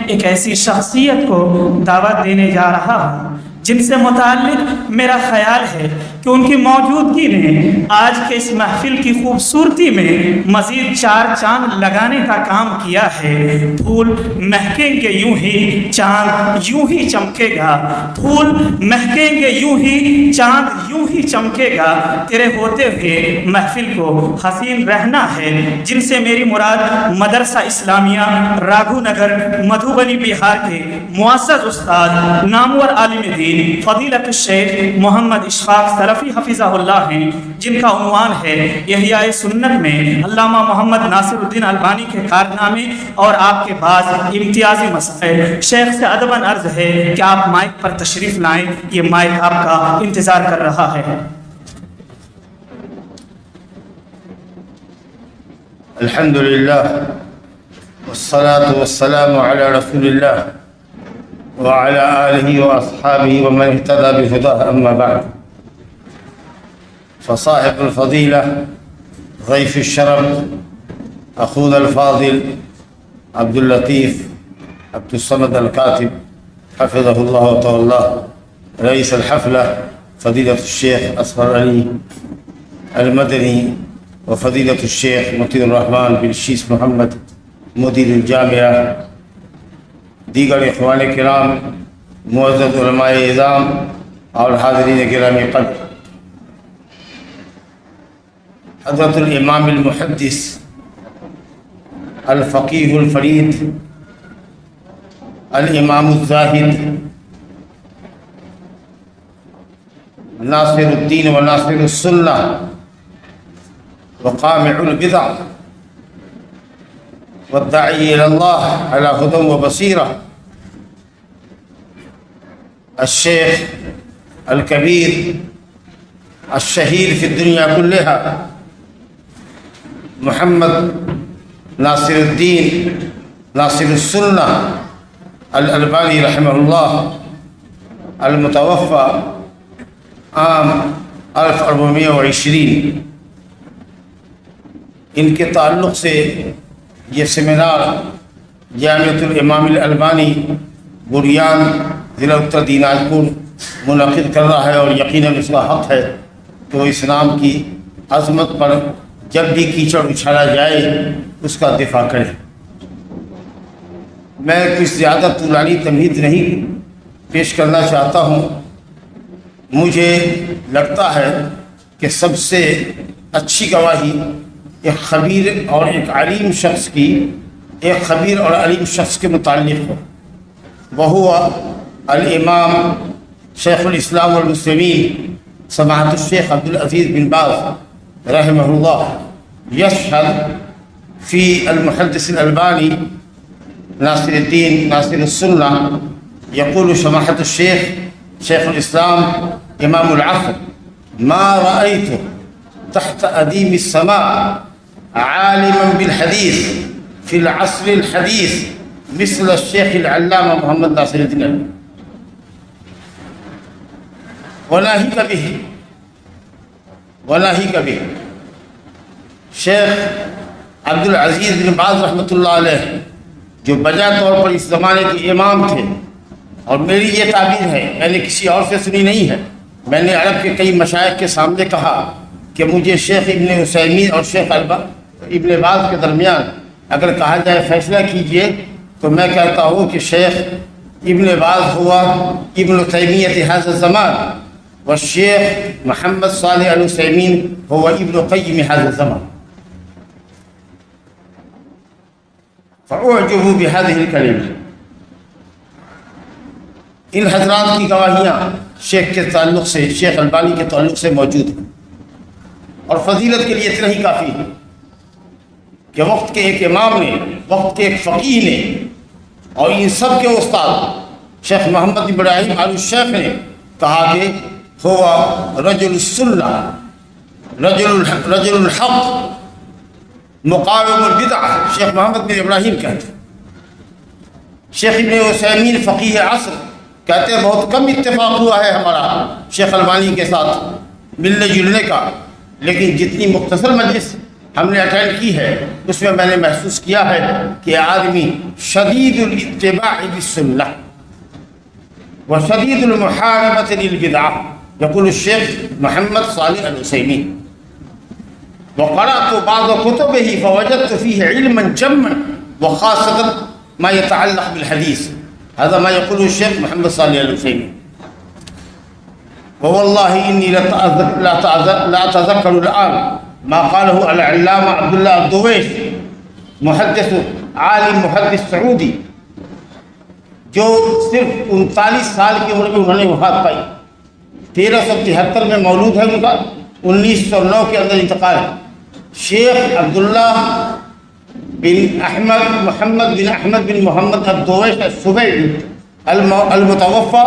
ایک ایسی شخصیت کو دعوت دینے جا رہا ہوں جن سے متعلق میرا خیال ہے کہ ان کی موجودگی نے آج کے اس محفل کی خوبصورتی میں مزید 4 چاند لگانے کا کام کیا ہے۔ پھول مہکیں گے یوں ہی، چاند یوں ہی چمکے گا، پھول مہکیں گے یوں ہی، چاند یوں ہی چمکے گا، تیرے ہوتے ہوئے محفل کو حسین رہنا ہے۔ جن سے میری مراد مدرسہ اسلامیہ راگھو نگر مدھوبنی بہار کے معزز استاد نامور عالم دین فضیلت الشیخ محمد اشفاق سلفی حفظہ اللہ ہیں، جن کا عنوان ہے احیاء سنت میں علامہ محمد ناصر الدین البانی کے کارنامے اور آپ کے بعض امتیازی مسائل۔ شیخ سے ادباً عرض ہے کہ آپ مائک پر تشریف لائیں، یہ مائک آپ کا انتظار کر رہا ہے۔ الحمدللہ والصلاة والسلام علی رسول اللہ وعلى آله وأصحابه ومن اهتدى بهداه أما بعد، فصاحب الفضيلة ضيف الشرف أخونا الفاضل عبد اللطيف عبد الصمد الكاتب حفظه الله وتولاه، رئيس الحفلة فضيلة الشيخ أصغر علي المدني، وفضيلة الشيخ مطيع الرحمن بن الشيس محمد مدير الجامعة، دیگر اخوان کرام، معزز علماء اعظام اور حاضرین گرامی قدر، حضرت الامام المحدث الفقیہ الفرید الامام الزاہد ناصر الدین و ناصر السنہ وقامع البدع والداعی الی اللہ علی ہدی و بصیرہ، الشیخ الکبیر الشہیر فی الدنیا کلہا محمد ناصر الدین ناصر السنہ الالبانی رحمہ اللہ، المتوفى عام 1420۔ ان کے تعلق سے یہ سیمینار جامعۃ الامام الالبانی بریان ضلع اتر دیناجپور منعقد کر رہا ہے، اور یقیناً اس کا حق ہے کہ وہ اسلام کی عظمت پر جب بھی کیچڑ اچھالا جائے اس کا دفاع کرے۔ میں کچھ زیادہ طولانی تمہید نہیں پیش کرنا چاہتا ہوں۔ مجھے لگتا ہے کہ سب سے اچھی گواہی ایک خبیر اور ایک علیم شخص کی، ایک خبیر اور علیم شخص کے متعلق ہے، وہ الامام شیخ الاسلام والمسلمین سماحت الشیخ عبدالعزیز بن باز رحمہ اللہ، یشہد فی المحدث الالبانی ناصر الدین ناصر السنہ، یقول سماحت الشیخ شیخ الاسلام امام العصر: ما رأیت تحت ادیم السماء عالما بالحدیث فی العصر الحدیث مثل الشیخ العلامہ محمد ناصر الدین ولا ہی کبھی۔ شیخ عبدالعزیز بن باز رحمۃ اللہ علیہ جو بجا طور پر اس زمانے کے امام تھے، اور میری یہ تعبیر ہے، میں نے کسی اور سے سنی نہیں ہے، میں نے عرب کے کئی مشائخ کے سامنے کہا کہ مجھے شیخ ابن عثیمین اور شیخ ابن باز کے درمیان اگر کہا جائے فیصلہ کیجئے تو میں کہتا ہوں کہ شیخ ابن باز ہوا ابن تیمیہ ھذا الزمان، والشیخ محمد صالح العثیمین ہوا ابن قیم ھذا الزمان۔ فأعجب بهذه الكلمة۔ ان حضرات کی گواہیاں شیخ کے تعلق سے، شیخ البانی کے تعلق سے موجود ہیں، اور فضیلت کے لیے اتنا ہی کافی ہے کہ وقت کے ایک امام نے، وقت کے ایک فقیہ نے، اور ان سب کے استاد شیخ محمد ابراہیم آل الشیخ نے کہا کہ ہوا رجل السنہ، رجل الحق، مقاوم البدع۔ شیخ محمد بن ابراہیم کہتے ہیں۔ شیخ ابن عثیمین فقیہ عصر کہتے ہیں بہت کم اتفاق ہوا ہے ہمارا شیخ البانی کے ساتھ ملنے جلنے کا، لیکن جتنی مختصر مجلس ہم نے اٹینڈ کی ہے، اس میں میں نے محسوس کیا ہے کہ آدمی شدید الاتباع بالسنہ وشدید المحاربۃ للبدعہ، یقول الشیخ محمد صالح العثیمین. وقرأت بعض كتبه فوجدت فيه علما جما وخاصة ما يتعلق بالحديث. هذا ما يقوله الشيخ محمد صالح العثيمين. ووالله إني لا أتذكر الآن ما قاله العلامة عبد الله الدويش، محدث عالم محدث سعودی، جو صرف 39 سال کی عمر میں انہوں نے وفات پائی. 1373 میں مولود ہے ان کا، 1909 کے اندر انتقال ہے. شیخ عبداللہ بن احمد محمد بن احمد بن محمد الدویش السبیعی المتوفى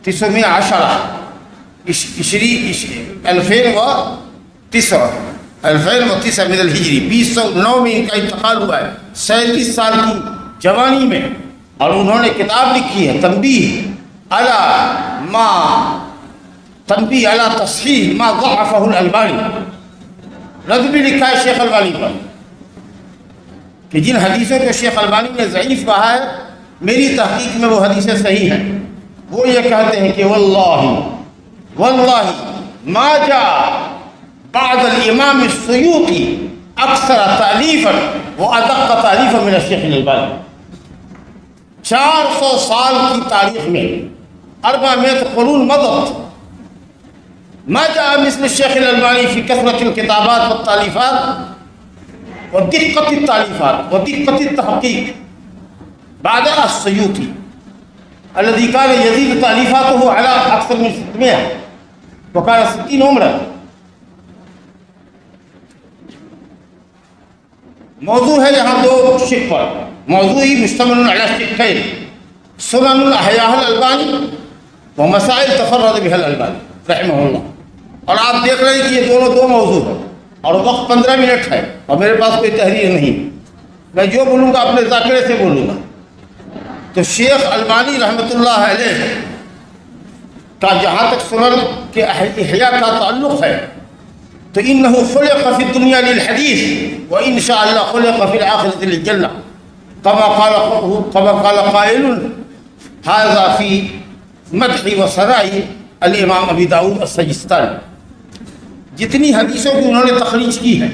2009 من الہجری، 2009 میں ان کا انتقال ہوا ہے، 37 سال کی جوانی میں. اور انہوں نے کتاب لکھی ہے تنبیہ علی تصحیح ما ضعفہ الالبانی. رد بھی لکھا ہے شیخ البانی پر کہ جن حدیثوں کو شیخ البانی نے ضعیف کہا ہے، میری تحقیق میں وہ حدیثیں صحیح ہیں. وہ یہ کہتے ہیں کہ واللہ ما جاء بعد الامام السیوطی اکثر تالیفا وادق تالیفا من الشیخ الالبانی. 400 سال کی تاریخ میں 400 قرون مضت ما جاء مثل الشيخ الألباني في كثرة الكتابات والتاليفات ودقة التاليفات ودقة التحقيق بعد السيوطي الذي كان يزيد تاليفاته على أكثر من 600 وكان 60 عمرا. موضوع ہے یہاں دو شق پر، موضوعی مشتمل على شقين: سنن الأحياء الألباني ومسائل تفرد بها الألباني رحمه اللہ. اور آپ دیکھ رہے ہیں کہ یہ دونوں دو موضوع ہیں اور وقت 15 منٹ ہے اور میرے پاس کوئی تحریر نہیں. میں جو بولوں گا اپنے ذاکرے سے بولوں گا. تو شیخ البانی رحمۃ اللہ علیہ کا جہاں تک سنن کے احیاء کا تعلق ہے تو انہ خلق فی الدنیا للحدیث وان شاء اللہ خلق فی الآخرۃ للجنہ كما قال قائل هذا في مدح وثناء الامام ابی داؤد السجستانی. جتنی حدیثوں کی انہوں نے تخریج کی ہے،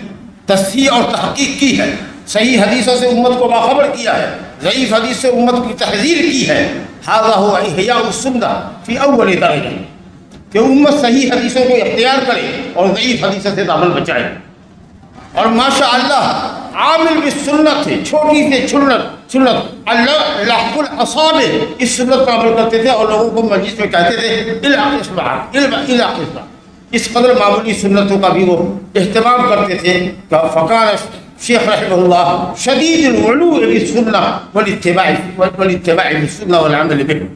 تصحیح اور تحقیق کی ہے، صحیح حدیثوں سے امت کو باخبر کیا ہے، ضعیف حدیث سے امت کی تحذیر کی ہے. هذا هو احیاء السنہ فی اول درجہ، کہ امت صحیح حدیثوں کو اختیار کرے اور ضعیف حدیثوں سے دامن بچائے. اور ماشاء اللہ عامل بالسنت تھے، چھوٹی سے سنت اللہ لحق الاصابع، اس سنت پر عمل کرتے تھے اور لوگوں کو مجلس میں کہتے تھے الى اس قدر معمولی سنتوں کا بھی وہ اہتمام کرتے تھے. فقال شیخ رحمہ اللہ شدید الغلو بالسنہ والاتباع بالسنہ والعمل بها.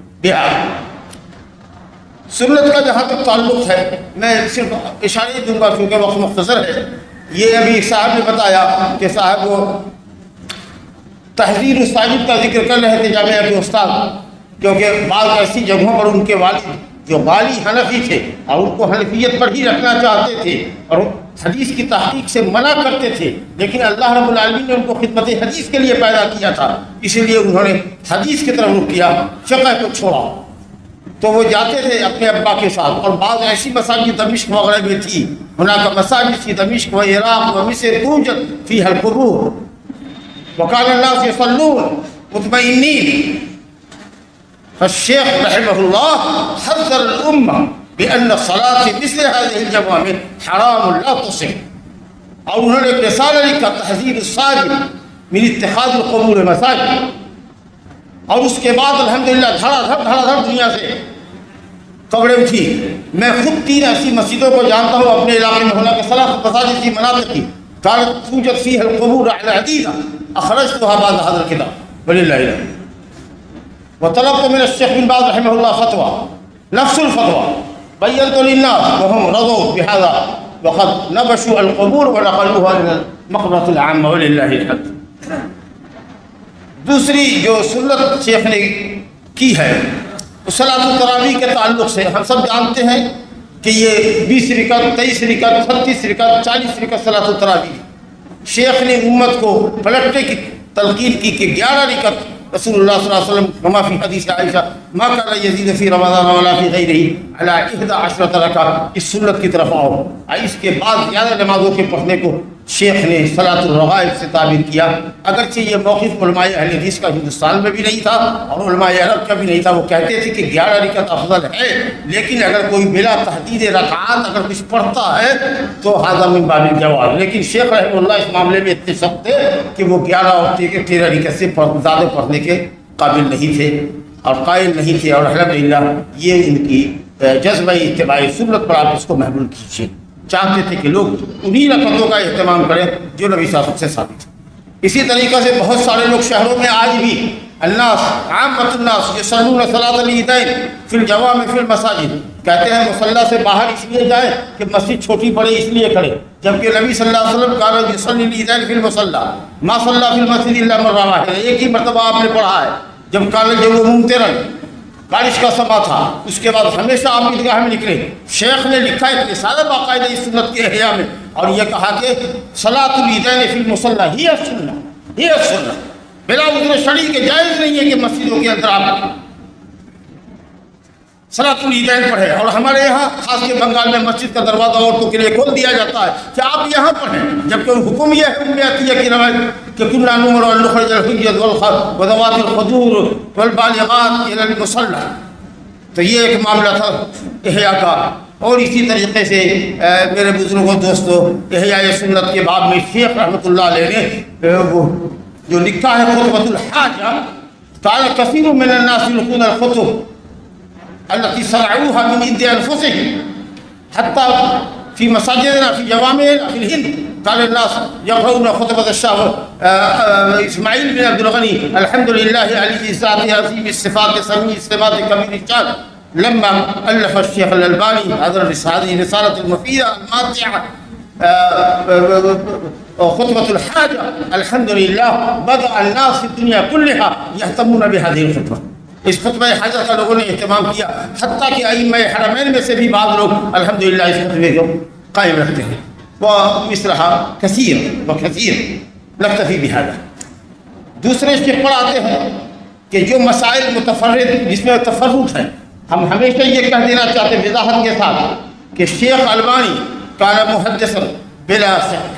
سنت کا جہاں تک تعلق ہے میں صرف اشارے دوں گا کیونکہ وقت مختصر ہے. یہ ابھی صاحب نے بتایا کہ صاحب وہ تحذیر الساجد کا ذکر کر رہے تھے جامعہ کے استاد، کیونکہ بعض ایسی جگہوں پر ان کے والد جو غالی حنفی تھے اور ان کو حنفیت پر ہی رکھنا چاہتے تھے اور حدیث کی تحقیق سے منع کرتے تھے، لیکن اللہ رب العالمین نے ان کو خدمت حدیث کے لیے پیدا کیا تھا، اسی لیے انہوں نے حدیث کی طرف رخ کیا، فقہ کو چھوڑا. تو وہ جاتے تھے اپنے ابا کے ساتھ. اور بعض ایسی مساجد دمشق وغیرہ میں تھی، ہناک مساجد تھی دمشق و عراق و مصر توجد فیہا القبور وکان الناس یصلون مطمئنین. فالشیخ رحمہ اللہ حذر الامہ بان صلاة مثل هذه الجوامع حرام لا تصح. اور انہوں نے ایک رسالہ لکھا تحذیر الساجد من اتخاذ القبور مساجد. اور اس کے بعد الحمدللہ دھڑا دھڑ دنیا سے قبریں اٹھی. میں خود 3 ایسی مسجدوں کو جانتا ہوں اپنے علاقے میں، ہونا کہ صلاح مساجد کی مناطق کی كانت توجد فيها القبور عديدة أخرجتها بعد هذا الكتاب ولله الحمد. وطلبت من الشيخ بن باز رحمه الله فتوى نفس الفتوى بينت للناس وهم رضوا بهذا وقد نبشوا القبور ونقلوها إلى المقبرة العامة ولله الحمد. دوسری جو سنت شیخ نے کی ہے صلاۃ التراویح کے تعلق سے ہم سب جانتے ہیں کہ یہ 20 رکعت 23 رکعت 36 رکعت 40 رکعت صلاۃ التراویح. شیخ نے امت کو پلٹنے کی تلقین کی کہ 11 رکعت رسول اللہ صلی اللہ علیہ وسلم کما فی حدیث عائشہ ما کان یزید فی رمضان ولا فی غیرہ علی 11 رکعت. اس سنت کی طرف آؤ. اس کے بعد 11 نمازوں کے پڑھنے کو شیخ نے صلاۃ الرغائب سے تعبیر کیا. اگرچہ یہ موقف علماء اہل حدیث کا ہندوستان میں بھی نہیں تھا اور علماء عرب کا بھی نہیں تھا. وہ کہتے تھے کہ 11 رکعت افضل ہے, لیکن اگر کوئی بلا تحدید رکعات اگر کچھ پڑھتا ہے تو ھذا من باب الجواز. لیکن شیخ رحمہ اللہ اس معاملے میں اتنے سخت تھے کہ وہ 11 اور 13 رکعت سے زیادہ پڑھنے کے قابل نہیں تھے اور قائل نہیں تھے. اور الحمدللہ یہ ان کی جذبہ اتباع سنت پر آپ اس کو محمول کیجیے. چاہتے تھے کہ لوگ انہی رکعتوں کا اہتمام کریں جو نبی صلی اللہ علیہ وسلم سے ثابت ہے. اسی طریقے سے بہت سارے لوگ شہروں میں آج بھی الناس عامۃ الناس یصلون صلاۃ العیدین فی الجوامع فی المساجد, کہتے ہیں مصلی سے باہر اس لیے جائیں کہ مسجد چھوٹی پڑے اس لیے کھڑے, جبکہ نبی صلی اللہ علیہ وسلم کان یصلی العیدین فی المصلی ما صلی فی المسجد الا مرہ واحدہ. ایک ہی مرتبہ آپ نے پڑھا ہے جب کان جو ممطرا بارش کا سما تھا, اس کے بعد ہمیشہ آپ عیدگاہ میں نکلے. شیخ نے لکھا ہے کہ سارا باقاعدہ اس سنت کے احیاء میں, اور یہ کہا کہ صلاۃ العیدین فی المصلی ہی السنہ ہی السنہ, بلا عذر شرعی کے جائز نہیں ہے کہ مسجدوں کے اندر آپ صلاۃ العیدین پڑھیں. اور ہمارے یہاں خاص کے بنگال میں مسجد کا دروازہ عورتوں کے لیے کھول دیا جاتا ہے کہ آپ یہاں پڑھیں, جبکہ حکم یہ ہے ام عطیہ کی روایت کہ كنا نؤمر ان نخرج الحجة وذوات الخدور والبالغات الى المصلى. تو یہ ایک معاملہ تھا احیاء کا. اور اسی طریقے سے میرے بزرگوں دوستوں احیاء سنت کے باب میں شیخ رحمۃ اللہ علیہ نے وہ جو لکھا ہے خطبۃ الحاجہ, قال كثير من الناس يلقون الخطب التي صنعوها من عند انفسهم حتى في مساجدنا في جوامعنا في الهند. قال الناس يقرؤون خطبة الشاه اسماعيل بن عبد الغني الحمد لله علي الذات عظيم الصفات سميع الصفات كبير الشان لما ألف الشيخ الألباني هذه الرسالة المفيدة الماتعة خطبة الحاجة. الحمد لله بدأ الناس في الدنيا كلها يهتمون بهذه الخطبة. اس خطبہ حاجہ کا لوگوں نے اہتمام کیا, حتیٰ کہ ائمہ حرمین میں سے بھی بعض لوگ الحمدللہ اس خطبے کو قائم رکھتے ہیں. ومثلها كثير وكثير نكتفي بهذا. دوسرے شیخ پر آتے ہیں کہ جو مسائل متفرد جس میں تفرد ہے, ہم ہمیشہ یہ کہہ دینا چاہتے ہیں وضاحت کے ساتھ کہ شیخ البانی کان محدثا بلا شک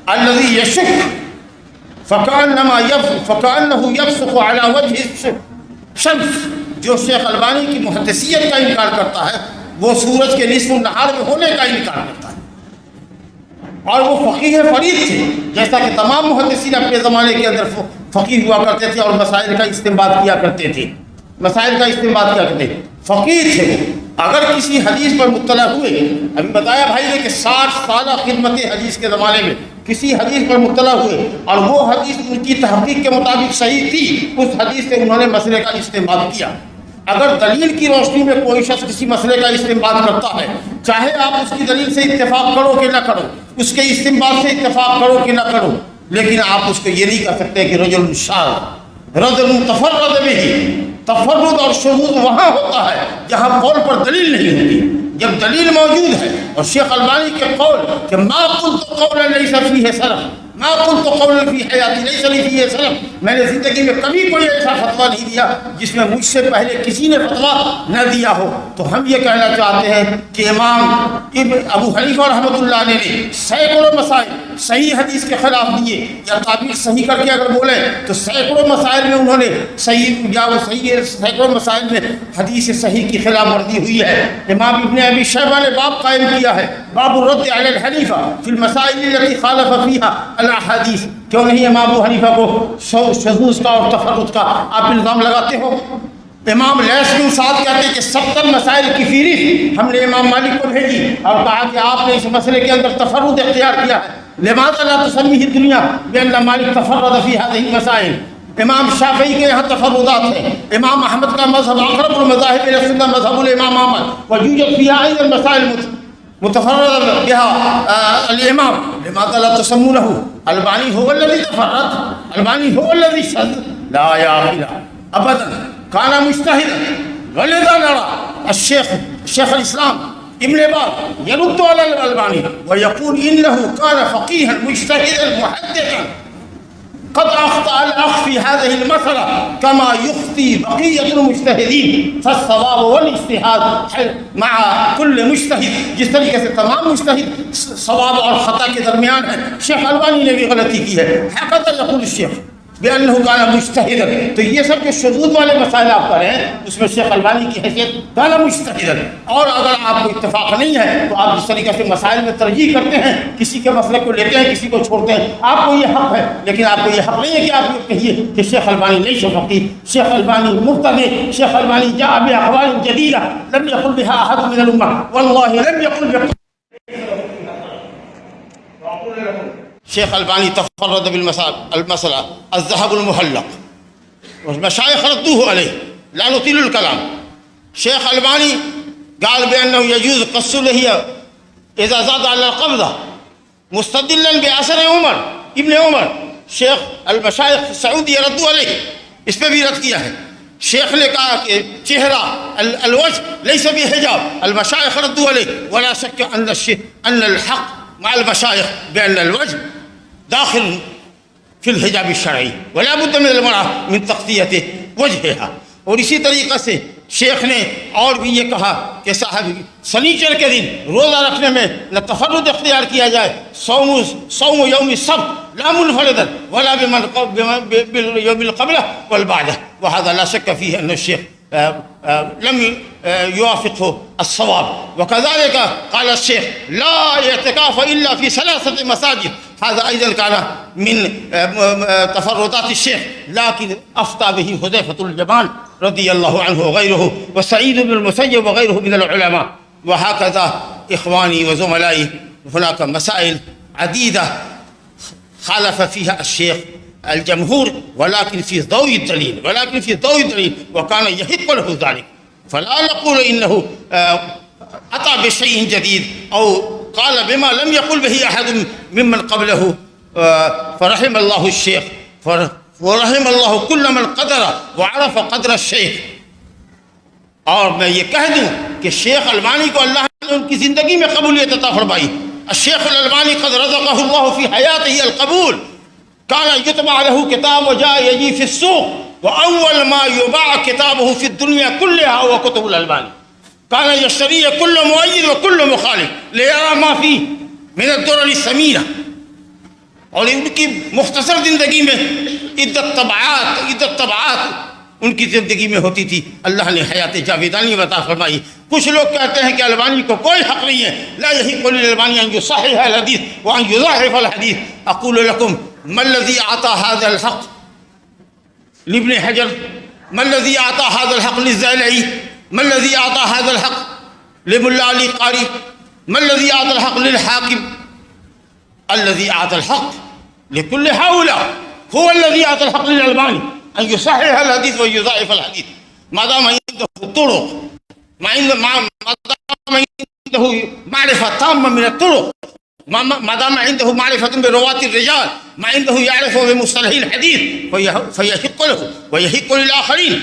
الذي يشك فكأنه يبصق على وجه الشمس. جو شیخ البانی کی محدثیت کا انکار کرتا ہے وہ سورج کے نصف النہار میں ہونے کا انکار کرتا ہے. اور وہ فقیہ فرید تھے, جیسا کہ تمام محدثین اپنے زمانے کے اندر فقیہ ہوا کرتے تھے اور مسائل کا استنباط کیا کرتے تھے. فقیہ تھے وہ. اگر کسی حدیث پر مطلع ہوئے, ابھی بتایا بھائی نے کہ 60 سالہ خدمت حدیث کے زمانے میں کسی حدیث پر مطلع ہوئے اور وہ حدیث ان کی تحقیق کے مطابق صحیح تھی, اس حدیث سے انہوں نے مسئلے کا استنباط کیا. اگر دلیل کی روشنی میں کوئی شخص کسی مسئلے کا استنباط کرتا ہے, چاہے آپ اس کی دلیل سے اتفاق کرو کہ نہ کرو, اس کے استنباط سے اتفاق کرو کہ نہ کرو, لیکن آپ اس کو یہ نہیں کہہ سکتے کہ رجل شاذ رجل تفرد به. تفرد اور شذوذ وہاں ہوتا ہے جہاں قول پر دلیل نہیں ہوتی. جب دلیل موجود ہے, اور شیخ البانی کے قول کہ ما قلت قولا ليس فيه سلف ما قلت قولا في حياتي ليس لي فيه سلف, میں نے زندگی میں کبھی کوئی ایسا فتویٰ نہیں دیا جس میں مجھ سے پہلے کسی نے فتویٰ نہ دیا ہو. تو ہم یہ کہنا چاہتے ہیں کہ امام ابو حنیفہ رحمۃ اللہ علیہ نے سینکڑوں مسائل صحیح حدیث کے خلاف دیے, یا تعبیر صحیح کر کے اگر بولیں تو سینکڑوں مسائل میں انہوں نے سینکڑوں مسائل میں حدیث صحیح کی خلاف ورزی ہوئی ہے. امام ابن ابی شیبہ نے باب قائم کیا ہے, باب الرد علی الحنیفہ فی المسائل التي خالف فيها الاحادیث. کیوں نہیں امام ابو حنیفہ کو شذوذ کا اور تفرد کا آپ الزام لگاتے ہو؟ امام لیث بن سعد کہتے ہیں کہ 70 مسائل کی فہرست ہم نے امام مالک کو بھیجی اور کہا کہ آپ نے اس مسئلے کے اندر تفرد اختیار کیا ہے. لماذا لا تسميه الدنيا بأن مالك تفرد في هذه المسائل. امام شافعی کے یہاں تفردات ہیں. امام احمد کا مذہب اقرب المذاہب الى السنہ مذہب الامام احمد, ويوجد فيها ايضا مسائل متفرد بها الامام. لماذا لا تسمونه البانی هو الذي تفرد, البانی هو الذي شذ؟ لا يا اخي ابدا, كان مجتهدا. ولذا نرى الشيخ شیخ الاسلام ابن باز يرد على الألباني ويقول إنه كان فقيها مجتهدا محدثا قد أخطأ الأخ في هذه المسألة كما يخطي بقية المجتهدين، فالصواب والاجتهاد مع كل مجتهد، جس طریقے سے تمام مجتہد صواب اور خطا کے درمیان ہے، شیخ البانی نے بھی غلطی کی ہے. هكذا يقول الشيخ بأنه كان مجتهدا. تو یہ سب جو شذوذ والے مسائل آپ کر رہے ہیں اس میں شیخ البانی کی حیثیت كان مجتهدا. اور اگر آپ کو اتفاق نہیں ہے تو آپ جس طریقے سے مسائل میں ترجیح کرتے ہیں، کسی کے مسئلے کو لیتے ہیں کسی کو چھوڑتے ہیں، آپ کو یہ حق ہے، لیکن آپ کو یہ حق نہیں ہے کہ آپ یہ کہیے کہ شیخ البانی نہیں فقیہ، شیخ البانی مبتدع، شیخ البانی جاء بأقوال جديدة لم يقل بها أحد من الأمة، والله لم يقل بها. شیخ البانی تفرد بالمسألة الذهب المحلق والمشايخ ردوه عليه، لا نطيل الكلام. شیخ البانی قال بأنه يجوز قص اللحية إذا زاد على القبضة مستدلا بأثر عمر ابن عمر. شیخ المشايخ السعودي ردوا عليه، اس پہ بھی رد کیا ہے. شیخ نے کہا کہ چہرہ الوجه ليس بحجاب، المشايخ ردوا عليه. ولا شك أن الحق مع المشايخ بأن الوجه داخل في الحجاب الشرعي ولا بد من المرأة من تغطية وجهها. اور اسی طریقے سے شیخ نے اور بھی یہ کہا کہ صاحب سنیچر کے دن روزہ رکھنے میں نہ تفرد اختیار کیا جائے، صوم یوم السبت لا منفردا ولا باليوم القبلة والبعده. وهذا لا شك فيه أن الشيخ لم يوافقه الصواب. وكذلك قال الشيخ لا اعتكاف إلا في 3 مساجد، هذا أيضا كان من تفردات الشيخ، لكن أفتى به حذيفة اليمان رضي الله عنه وغيره وسعيد بن المسيب وغيره من العلماء. وهكذا إخواني وزملائي هناك مسائل عديدة خالف فيها الشيخ الجمهور، ولكن في ضوء الدليل وكان يحق له ذلك. فلا نقول إنه أتى بشيء جديد أو قال بما لم يقل به أحد ممن قبله. فرحم الله الشيخ ورحم الله كل من قدر وعرف قدر الشيخ. اور میں یہ کہہ دوں کہ شیخ البانی کو اللہ نے ان کی زندگی میں قبولیت عطا فرمائی. الشیخ الالبانی قد رزقه الله في حياته القبول. كان يطبع له كتاب وجاء يجي في السوق، وأول ما يباع كتابه في الدنيا كلها هو كتب الألباني. كان يشتري كل مؤيد وكل مخالف ليرى ما فيه من الدرر الثمينة. اور ان کی مختصر زندگی میں عدت طبعات ان کی زندگی میں ہوتی تھی. اللہ نے حیات جاویدانی عطا فرمائی. کچھ لوگ کہتے ہیں کہ البانی کو کوئی حق نہیں ہے. لا يحق للألباني أن يصحح الحديث وأن يضعف الحديث. أقول لكم ما الذي أعطى هذا الحق لابن حجر؟ ما الذي أعطى هذا الحق للزائلعي؟ ما الذي أعطى هذا الحق لملا علي قاري؟ ما الذي أعطى الحق للحاكم؟ الذي أعطى الحق لكل هؤلاء هو الذي أعطى الحق للألباني أن يصحح الحديث ويضعف الحديث. ما دام عنده الطرق، ما دام عنده معرفة تامة من الطرق، ما دام عنده معرفة برواة الرجال، ما عنده يعرف بمصطلح الحديث، فيحق له ويحق للآخرين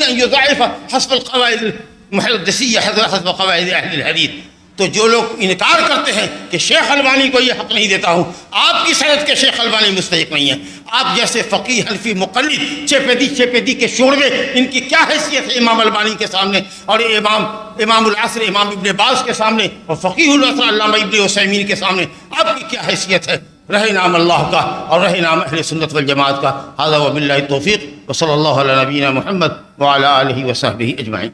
أن يضعف حسب القواعد المحدثية، حسب قواعد أهل الحديث. تو جو لوگ انکار کرتے ہیں کہ شیخ البانی کو یہ حق نہیں دیتا ہوں، آپ کی صنعت کے شیخ البانی مستحق نہیں ہے. آپ جیسے فقیہ حنفی مقلد چپیدی کے شعبے، ان کی کیا حیثیت ہے امام البانی کے سامنے اور امام العصر امام ابن باز کے سامنے اور فقیہ العصر علامہ ابن عثیمین کے سامنے آپ کی کیا حیثیت ہے؟ رہے نام اللہ کا اور رہے نام اہل سنت والجماعت کا. ھذا وباللہ التوفیق وصلی اللہ علی نبینا محمد وعلی آلہ وصحبہ اجمعین.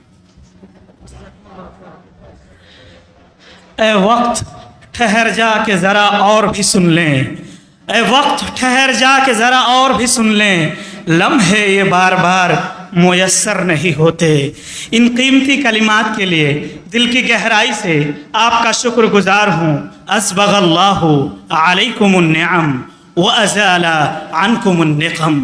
اے وقت ٹھہر جا کے ذرا اور بھی سن لیں، اے وقت ٹھہر جا کے ذرا اور بھی سن لیں، لمحے یہ بار بار میسر نہیں ہوتے. ان قیمتی کلمات کے لیے دل کی گہرائی سے آپ کا شکر گزار ہوں. اسبغ اللہ علیکم النعم وازال عنکم النقم.